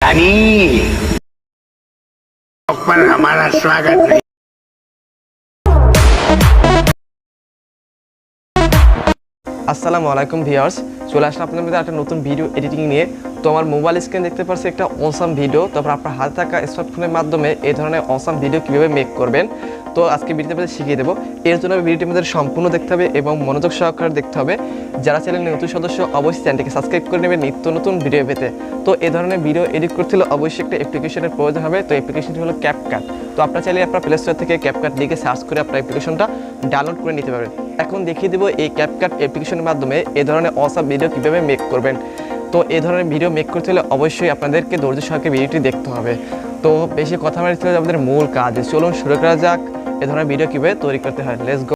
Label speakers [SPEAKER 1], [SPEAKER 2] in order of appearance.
[SPEAKER 1] आणि पर हमारा स्वागत नहीं।
[SPEAKER 2] আসসালামু আলাইকুম ভিউয়ার্স, চলে আসলাম আপনাদের মধ্যে একটা নতুন ভিডিও এডিটিং নিয়ে। তো আমার মোবাইল স্ক্রিন দেখতে পাচ্ছি একটা অসাম ভিডিও। তারপর আপনার হাতে থাকা স্মার্টফোনের মাধ্যমে এই ধরনের অসাম ভিডিও কীভাবে মেক করবেন, তো আজকে ভিডিওতে আপনাদের শিখিয়ে দেবো। এর জন্য ভিডিওটি আমাদের সম্পূর্ণ দেখতে হবে এবং মনোযোগ সহকারে দেখতে হবে। যারা চ্যানেলের নতুন সদস্য অবশ্যই চ্যানেলটিকে সাবস্ক্রাইব করে নেবেন নিত্য নতুন ভিডিও পেতে। তো এই ধরনের ভিডিও এডিট করতে হলে অবশ্যই একটা অ্যাপ্লিকেশনের প্রয়োজন হবে। তো অ্যাপ্লিকেশনটি হলো ক্যাপকাট। তো আপনারা চাইলে আপনার প্লে স্টোর থেকে ক্যাপকাট লিখে সার্চ করে আপনার অ্যাপ্লিকেশনটা ডাউনলোড করে নিতে পারবেন। এখন দেখিয়ে দেবো এই ক্যাপকাট অ্যাপ্লিকেশনের মাধ্যমে এই ধরনের অসাম ভিডিও কীভাবে মেক করবেন। তো এই ধরনের ভিডিও মেক করতে হলে অবশ্যই আপনাদেরকে ধৈর্য সহকারে ভিডিওটি দেখতে হবে। তো বেশি কথা বলতে হলে আমাদের মূল কাজ, চলুন শুরু করা যাক এই ধরনের ভিডিও কীভাবে তৈরি করতে হয়। Let's go.